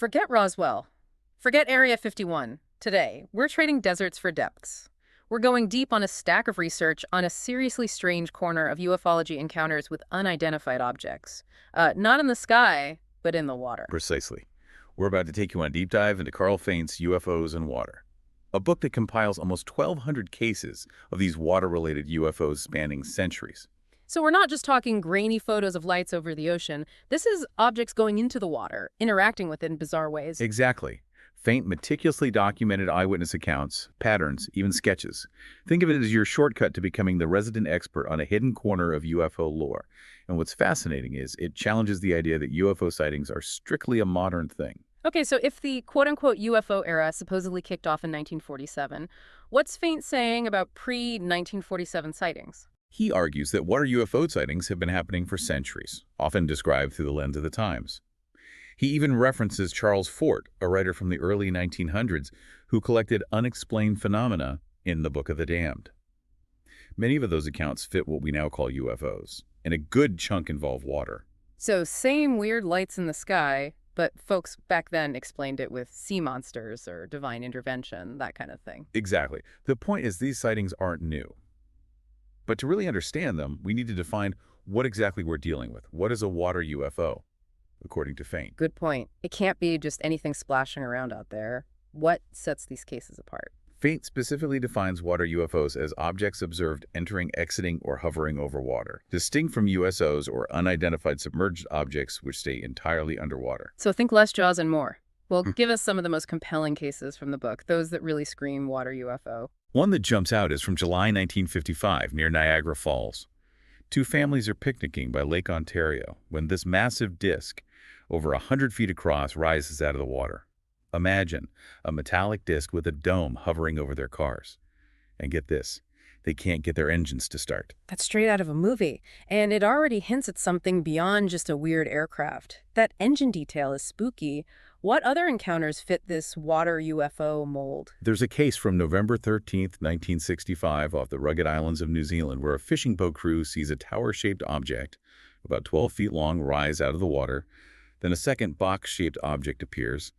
Forget Roswell. Forget Area 51. Today, we're trading deserts for depths. We're going deep on a stack of research on a seriously strange corner of ufology encounters with unidentified objects. Not in the sky, but in the water. Precisely. We're about to take you on a deep dive into Carl Faint's UFOs and Water, a book that compiles almost 1,200 cases of these water-related UFOs spanning centuries. So we're not just talking grainy photos of lights over the ocean. This is objects going into the water, interacting with it in bizarre ways. Exactly. Faint meticulously documented eyewitness accounts, patterns, even sketches. Think of it as your shortcut to becoming the resident expert on a hidden corner of UFO lore. And what's fascinating is it challenges the idea that UFO sightings are strictly a modern thing. Okay, so if the quote-unquote UFO era supposedly kicked off in 1947, what's Faint saying about pre-1947 sightings? He argues that water UFO sightings have been happening for centuries, often described through the lens of the times. He even references Charles Fort, a writer from the early 1900s, who collected unexplained phenomena in the Book of the Damned. Many of those accounts fit what we now call UFOs, and a good chunk involve water. So same weird lights in the sky, but folks back then explained it with sea monsters or divine intervention, that kind of thing. Exactly. The point is these sightings aren't new. But to really understand them, we need to define what exactly we're dealing with. What is a water UFO, according to Faint? Good point. It can't be just anything splashing around out there. What sets these cases apart? Faint specifically defines water UFOs as objects observed entering, exiting, or hovering over water, distinct from USOs or unidentified submerged objects which stay entirely underwater. So think less Jaws and more. Well, give us some of the most compelling cases from the book, those that really scream water UFO. One that jumps out is from July 1955 near Niagara Falls. Two families are picnicking by Lake Ontario when this massive disk, over 100 feet across, rises out of the water. Imagine a metallic disc with a dome hovering over their cars. And get this, they can't get their engines to start. That's straight out of a movie, and it already hints at something beyond just a weird aircraft. That engine detail is spooky. What other encounters fit this water UFO mold? There's a case from November 13th, 1965 off the rugged islands of New Zealand where a fishing boat crew sees a tower-shaped object, about 12 feet long, rise out of the water. Then a second box-shaped object appears.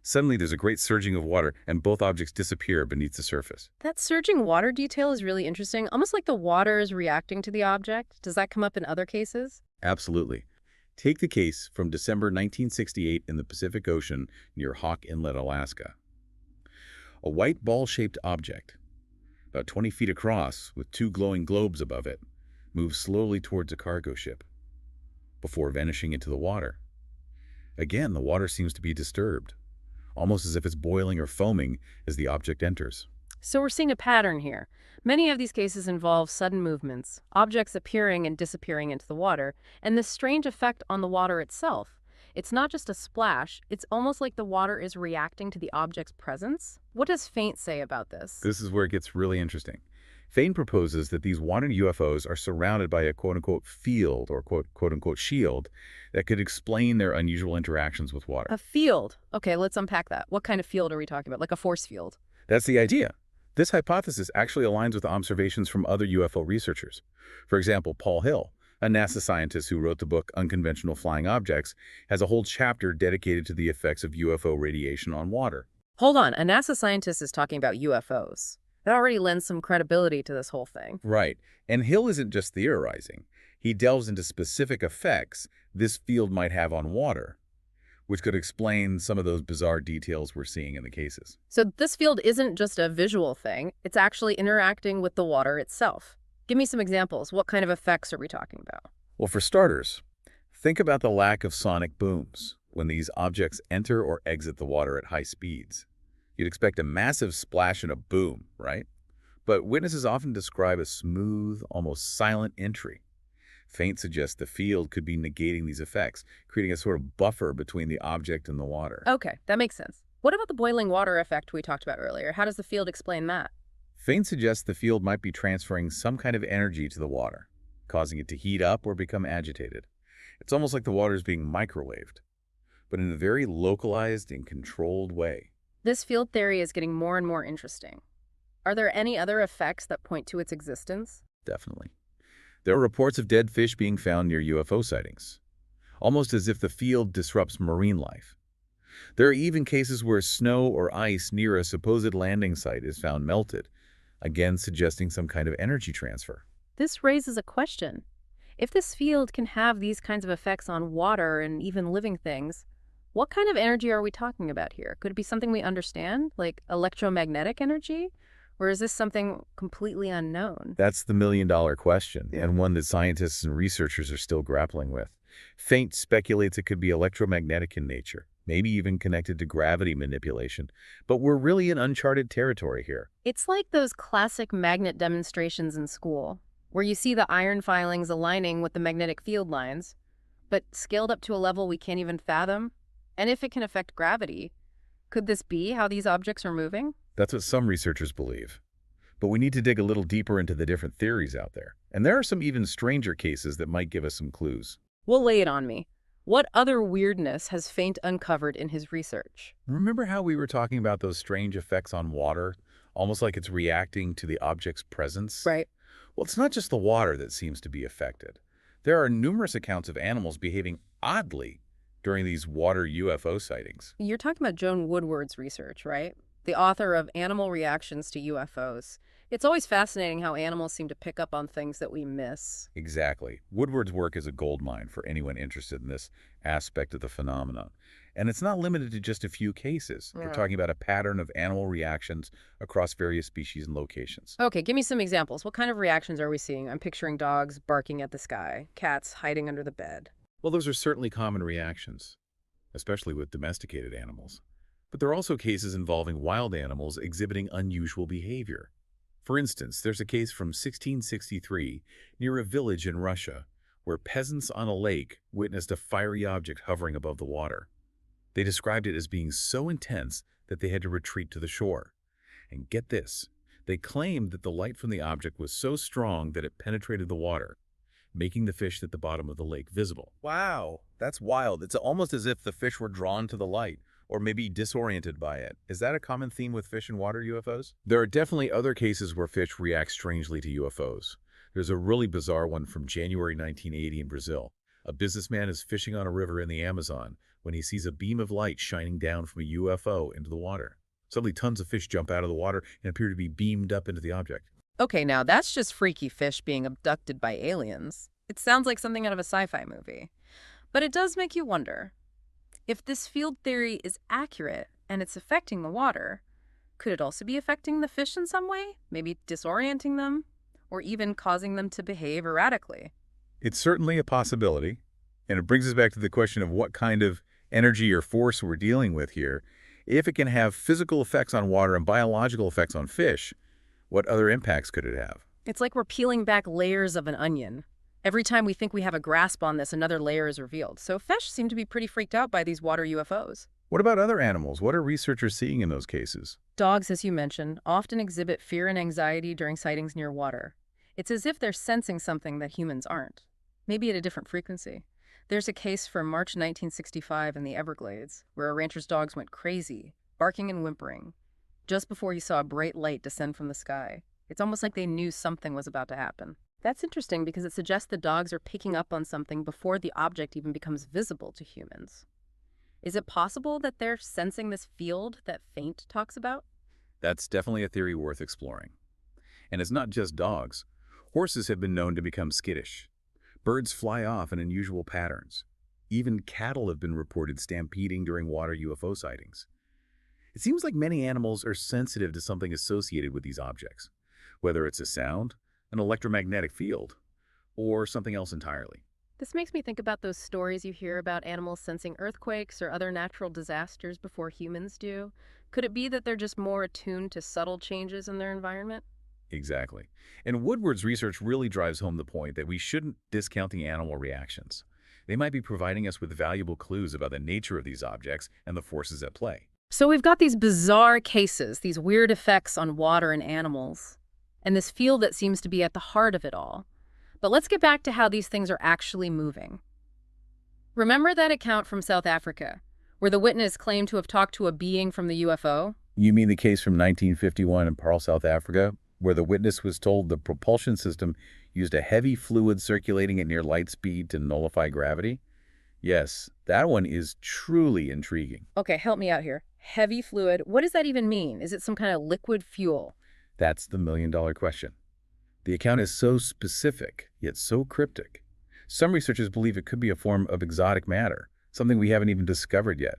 Suddenly, there's a great surging of water, and both objects disappear beneath the surface. That surging water detail is really interesting, almost like the water is reacting to the object. Does that come up in other cases? Absolutely. Take the case from December 1968 in the Pacific Ocean near Hawk Inlet, Alaska. A white ball-shaped object, about 20 feet across with two glowing globes above it, moves slowly towards a cargo ship before vanishing into the water. Again, the water seems to be disturbed, almost as if it's boiling or foaming as the object enters. So we're seeing a pattern here. Many of these cases involve sudden movements, objects appearing and disappearing into the water, and this strange effect on the water itself. It's not just a splash, it's almost like the water is reacting to the object's presence. What does Faint say about this? This is where it gets really interesting. Faint proposes that these water UFOs are surrounded by a quote-unquote field or quote-unquote shield that could explain their unusual interactions with water. A field. Okay, let's unpack that. What kind of field are we talking about? Like a force field? That's the idea. This hypothesis actually aligns with observations from other UFO researchers. For example, Paul Hill, a NASA scientist who wrote the book Unconventional Flying Objects, has a whole chapter dedicated to the effects of UFO radiation on water. Hold on, a NASA scientist is talking about UFOs. That already lends some credibility to this whole thing. Right. And Hill isn't just theorizing. He delves into specific effects this field might have on water, which could explain some of those bizarre details we're seeing in the cases. So this field isn't just a visual thing, it's actually interacting with the water itself. Give me some examples. What kind of effects are we talking about? Well, for starters, think about the lack of sonic booms when these objects enter or exit the water at high speeds. You'd expect a massive splash and a boom, right? But witnesses often describe a smooth, almost silent entry. Faint suggests the field could be negating these effects, creating a sort of buffer between the object and the water. Okay, that makes sense. What about the boiling water effect we talked about earlier? How does the field explain that? Faint suggests the field might be transferring some kind of energy to the water, causing it to heat up or become agitated. It's almost like the water is being microwaved, but in a very localized and controlled way. This field theory is getting more and more interesting. Are there any other effects that point to its existence? Definitely. There are reports of dead fish being found near UFO sightings, almost as if the field disrupts marine life. There are even cases where snow or ice near a supposed landing site is found melted, again suggesting some kind of energy transfer. This raises a question. If this field can have these kinds of effects on water and even living things, what kind of energy are we talking about here? Could it be something we understand, like electromagnetic energy? Or is this something completely unknown? That's the million-dollar question, and one that scientists and researchers are still grappling with. Faint speculates it could be electromagnetic in nature, maybe even connected to gravity manipulation, but we're really in uncharted territory here. It's like those classic magnet demonstrations in school, where you see the iron filings aligning with the magnetic field lines, but scaled up to a level we can't even fathom. And if it can affect gravity, could this be how these objects are moving? That's what some researchers believe. But we need to dig a little deeper into the different theories out there. And there are some even stranger cases that might give us some clues. Well, lay it on me. What other weirdness has Faint uncovered in his research? Remember how we were talking about those strange effects on water, almost like it's reacting to the object's presence? Right. Well, it's not just the water that seems to be affected. There are numerous accounts of animals behaving oddly during these water UFO sightings. You're talking about Joan Woodward's research, right? The author of Animal Reactions to UFOs. It's always fascinating how animals seem to pick up on things that we miss. Exactly. Woodward's work is a goldmine for anyone interested in this aspect of the phenomenon. And it's not limited to just a few cases. We're talking about a pattern of animal reactions across various species and locations. Okay, give me some examples. What kind of reactions are we seeing? I'm picturing dogs barking at the sky, cats hiding under the bed. Well, those are certainly common reactions, especially with domesticated animals. But there are also cases involving wild animals exhibiting unusual behavior. For instance, there's a case from 1663 near a village in Russia where peasants on a lake witnessed a fiery object hovering above the water. They described it as being so intense that they had to retreat to the shore. And get this, they claimed that the light from the object was so strong that it penetrated the water, making the fish at the bottom of the lake visible. Wow, that's wild. It's almost as if the fish were drawn to the light, or maybe disoriented by it. Is that a common theme with fish and water UFOs? There are definitely other cases where fish react strangely to UFOs. There's a really bizarre one from January 1980 in Brazil. A businessman is fishing on a river in the Amazon when he sees a beam of light shining down from a UFO into the water. Suddenly, tons of fish jump out of the water and appear to be beamed up into the object. Okay, now that's just freaky fish being abducted by aliens. It sounds like something out of a sci-fi movie. But it does make you wonder, if this field theory is accurate and it's affecting the water, could it also be affecting the fish in some way? Maybe disorienting them? Or even causing them to behave erratically? It's certainly a possibility. And it brings us back to the question of what kind of energy or force we're dealing with here. If it can have physical effects on water and biological effects on fish, what other impacts could it have? It's like we're peeling back layers of an onion. Every time we think we have a grasp on this, another layer is revealed. So fish seem to be pretty freaked out by these water UFOs. What about other animals? What are researchers seeing in those cases? Dogs, as you mentioned, often exhibit fear and anxiety during sightings near water. It's as if they're sensing something that humans aren't, maybe at a different frequency. There's a case from March 1965 in the Everglades, where a rancher's dogs went crazy, barking and whimpering, just before he saw a bright light descend from the sky. It's almost like they knew something was about to happen. That's interesting because it suggests the dogs are picking up on something before the object even becomes visible to humans. Is it possible that they're sensing this field that Faint talks about? That's definitely a theory worth exploring. And it's not just dogs. Horses have been known to become skittish. Birds fly off in unusual patterns. Even cattle have been reported stampeding during water UFO sightings. It seems like many animals are sensitive to something associated with these objects, whether it's a sound, an electromagnetic field, or something else entirely. This makes me think about those stories you hear about animals sensing earthquakes or other natural disasters before humans do. Could it be that they're just more attuned to subtle changes in their environment? Exactly. And Woodward's research really drives home the point that we shouldn't discount the animal reactions. They might be providing us with valuable clues about the nature of these objects and the forces at play. So we've got these bizarre cases, these weird effects on water and animals, and this field that seems to be at the heart of it all. But let's get back to how these things are actually moving. Remember that account from South Africa, where the witness claimed to have talked to a being from the UFO? You mean the case from 1951 in Pearl, South Africa, where the witness was told the propulsion system used a heavy fluid circulating at near light speed to nullify gravity? Yes, that one is truly intriguing. Okay, help me out here. Heavy fluid, what does that even mean? Is it some kind of liquid fuel? That's the million-dollar question. The account is so specific, yet so cryptic. Some researchers believe it could be a form of exotic matter, something we haven't even discovered yet.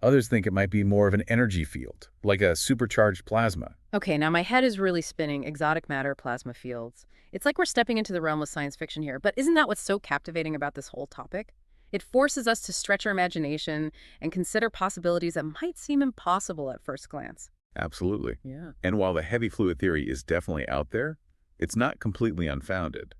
Others think it might be more of an energy field, like a supercharged plasma. Okay, now my head is really spinning exotic matter plasma fields. It's like we're stepping into the realm of science fiction here, but isn't that what's so captivating about this whole topic? It forces us to stretch our imagination and consider possibilities that might seem impossible at first glance. Absolutely. Yeah. And while the heavy fluid theory is definitely out there, it's not completely unfounded.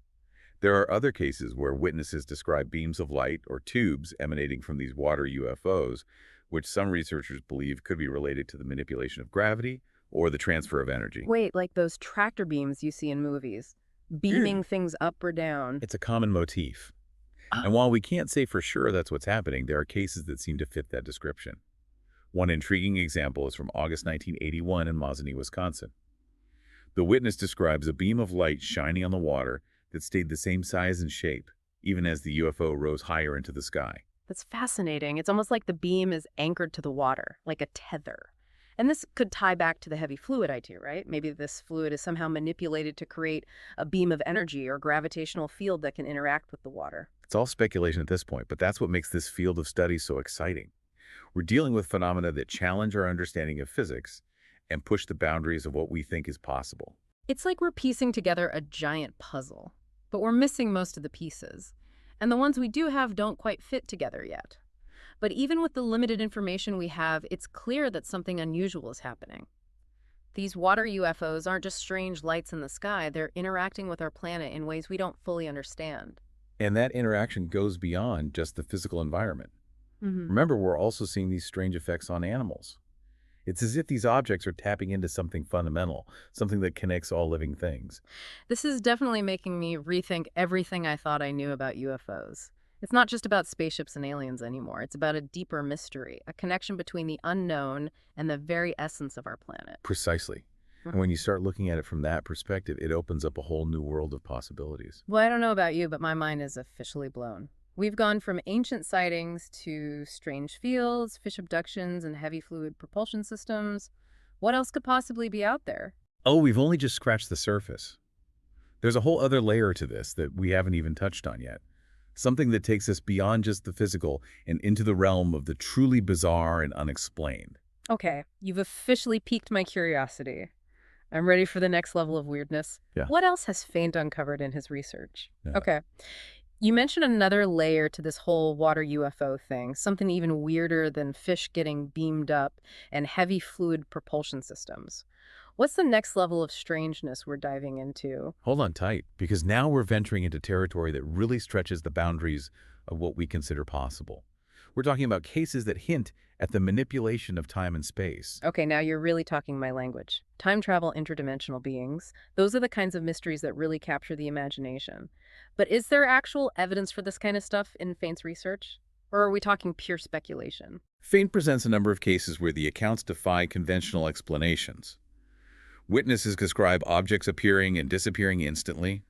There are other cases where witnesses describe beams of light or tubes emanating from these water UFOs, which some researchers believe could be related to the manipulation of gravity or the transfer of energy. Wait, like those tractor beams you see in movies, beaming things up or down. It's a common motif. Ah. And while we can't say for sure that's what's happening, there are cases that seem to fit that description. One intriguing example is from August 1981 in Mosinee, Wisconsin. The witness describes a beam of light shining on the water that stayed the same size and shape, even as the UFO rose higher into the sky. That's fascinating. It's almost like the beam is anchored to the water, like a tether. And this could tie back to the heavy fluid idea, right? Maybe this fluid is somehow manipulated to create a beam of energy or gravitational field that can interact with the water. It's all speculation at this point, but that's what makes this field of study so exciting. We're dealing with phenomena that challenge our understanding of physics and push the boundaries of what we think is possible. It's like we're piecing together a giant puzzle, but we're missing most of the pieces. And the ones we do have don't quite fit together yet. But even with the limited information we have, it's clear that something unusual is happening. These water UFOs aren't just strange lights in the sky, they're interacting with our planet in ways we don't fully understand. And that interaction goes beyond just the physical environment. Hmm. Remember, we're also seeing these strange effects on animals. It's as if these objects are tapping into something fundamental, something that connects all living things. This is definitely making me rethink everything I thought I knew about UFOs. It's not just about spaceships and aliens anymore. It's about a deeper mystery, a connection between the unknown and the very essence of our planet. Precisely. And when you start looking at it from that perspective, it opens up a whole new world of possibilities. Well, I don't know about you, but my mind is officially blown. We've gone from ancient sightings to strange fields, fish abductions, and heavy fluid propulsion systems. What else could possibly be out there? Oh, we've only just scratched the surface. There's a whole other layer to this that we haven't even touched on yet. Something that takes us beyond just the physical and into the realm of the truly bizarre and unexplained. Okay, you've officially piqued my curiosity. I'm ready for the next level of weirdness. Yeah. What else has Faint uncovered in his research? Yeah. Okay. You mentioned another layer to this whole water UFO thing, something even weirder than fish getting beamed up and heavy fluid propulsion systems. What's the next level of strangeness we're diving into? Hold on tight, because now we're venturing into territory that really stretches the boundaries of what we consider possible. We're talking about cases that hint at the manipulation of time and space. Okay, now you're really talking my language. Time travel, interdimensional beings. Those are the kinds of mysteries that really capture the imagination. But is there actual evidence for this kind of stuff in Faint's research? Or are we talking pure speculation? Faint presents a number of cases where the accounts defy conventional explanations. Witnesses describe objects appearing and disappearing instantly,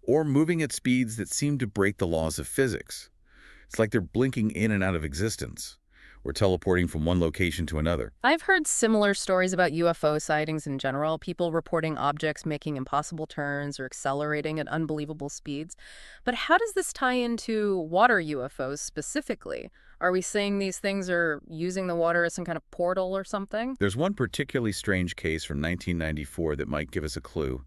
or moving at speeds that seem to break the laws of physics. It's like they're blinking in and out of existence, or teleporting from one location to another. I've heard similar stories about UFO sightings in general, people reporting objects making impossible turns or accelerating at unbelievable speeds. But how does this tie into water UFOs specifically? Are we saying these things are using the water as some kind of portal or something? There's one particularly strange case from 1994 that might give us a clue.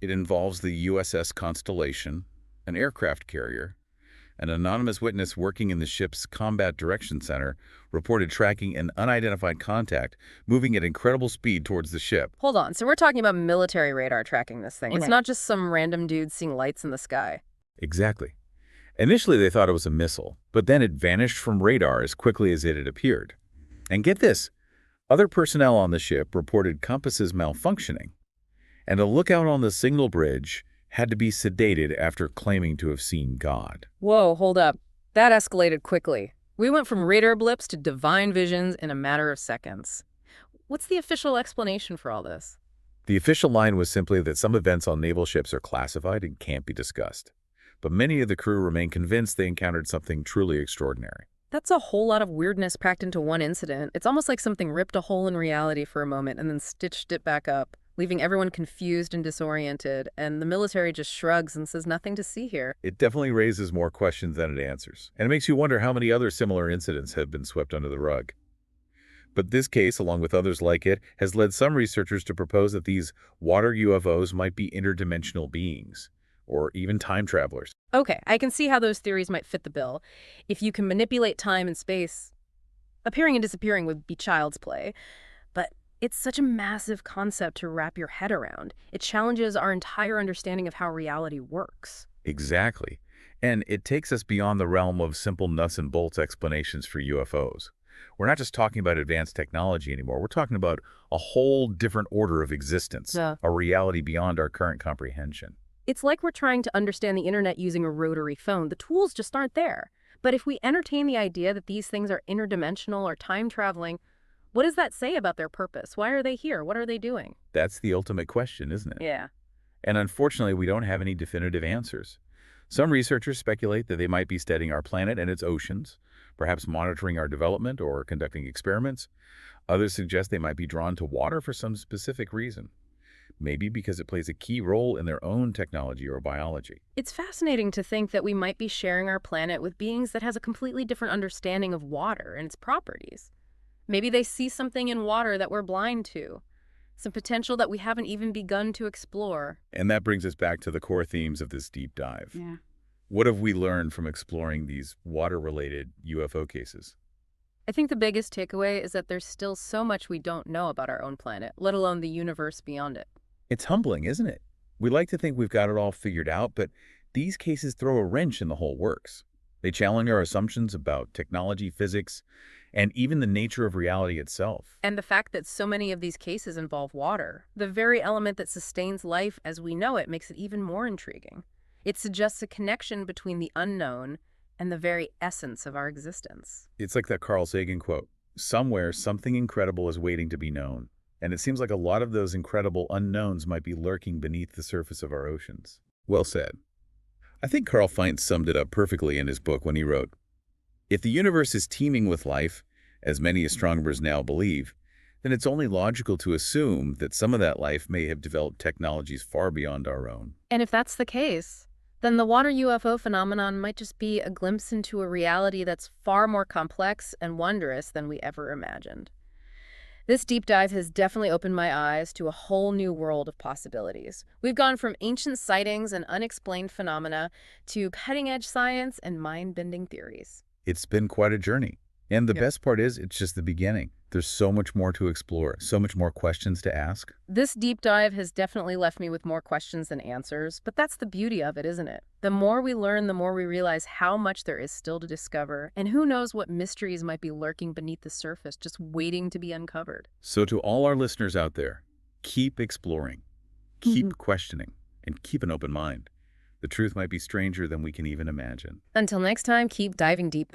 It involves the USS Constellation, an aircraft carrier. An anonymous witness working in the ship's Combat Direction Center reported tracking an unidentified contact moving at incredible speed towards the ship. Hold on, so we're talking about military radar tracking this thing. It's Okay. not just some random dude seeing lights in the sky. Exactly. Initially, they thought it was a missile, but then it vanished from radar as quickly as it had appeared. And get this, other personnel on the ship reported compasses malfunctioning, and a lookout on the signal bridge had to be sedated after claiming to have seen God. Whoa, hold up. That escalated quickly. We went from radar blips to divine visions in a matter of seconds. What's the official explanation for all this? The official line was simply that some events on naval ships are classified and can't be discussed. but many of the crew remain convinced they encountered something truly extraordinary. That's a whole lot of weirdness packed into one incident. It's almost like something ripped a hole in reality for a moment and then stitched it back up, leaving everyone confused and disoriented, and the military just shrugs and says nothing to see here. It definitely raises more questions than it answers, and it makes you wonder how many other similar incidents have been swept under the rug. But this case, along with others like it, has led some researchers to propose that these water UFOs might be interdimensional beings, or even time travelers. Okay, I can see how those theories might fit the bill. If you can manipulate time and space, appearing and disappearing would be child's play. But it's such a massive concept to wrap your head around. It challenges our entire understanding of how reality works. Exactly. And it takes us beyond the realm of simple nuts and bolts explanations for UFOs. We're not just talking about advanced technology anymore. We're talking about a whole different order of existence, Yeah. a reality beyond our current comprehension. It's like we're trying to understand the internet using a rotary phone. The tools just aren't there. But if we entertain the idea that these things are interdimensional or time traveling, what does that say about their purpose? Why are they here? What are they doing? That's the ultimate question, isn't it? Yeah. And unfortunately, we don't have any definitive answers. Some researchers speculate that they might be studying our planet and its oceans, perhaps monitoring our development or conducting experiments. Others suggest they might be drawn to water for some specific reason, maybe because it plays a key role in their own technology or biology. It's fascinating to think that we might be sharing our planet with beings that has a completely different understanding of water and its properties. Maybe they see something in water that we're blind to, some potential that we haven't even begun to explore. And that brings us back to the core themes of this deep dive. Yeah. What have we learned from exploring these water-related UFO cases? I think the biggest takeaway is that there's still so much we don't know about our own planet, let alone the universe beyond it. It's humbling, isn't it? We like to think we've got it all figured out, but these cases throw a wrench in the whole works. They challenge our assumptions about technology, physics, and even the nature of reality itself. And the fact that so many of these cases involve water, the very element that sustains life as we know it, makes it even more intriguing. It suggests a connection between the unknown and the very essence of our existence. It's like that Carl Sagan quote, "Somewhere, something incredible is waiting to be known." And it seems like a lot of those incredible unknowns might be lurking beneath the surface of our oceans. Well said. I think Carl Feindt summed it up perfectly in his book when he wrote, "If the universe is teeming with life, as many astronomers now believe, then it's only logical to assume that some of that life may have developed technologies far beyond our own." And if that's the case, then the water UFO phenomenon might just be a glimpse into a reality that's far more complex and wondrous than we ever imagined. This deep dive has definitely opened my eyes to a whole new world of possibilities. We've gone from ancient sightings and unexplained phenomena to cutting-edge science and mind-bending theories. It's been quite a journey. And the Yeah. best part is, it's just the beginning. There's so much more to explore, so much more questions to ask. This deep dive has definitely left me with more questions than answers, but that's the beauty of it, isn't it? The more we learn, the more we realize how much there is still to discover, and who knows what mysteries might be lurking beneath the surface, just waiting to be uncovered. So to all our listeners out there, keep exploring, keep questioning, and keep an open mind. The truth might be stranger than we can even imagine. Until next time, keep diving deep.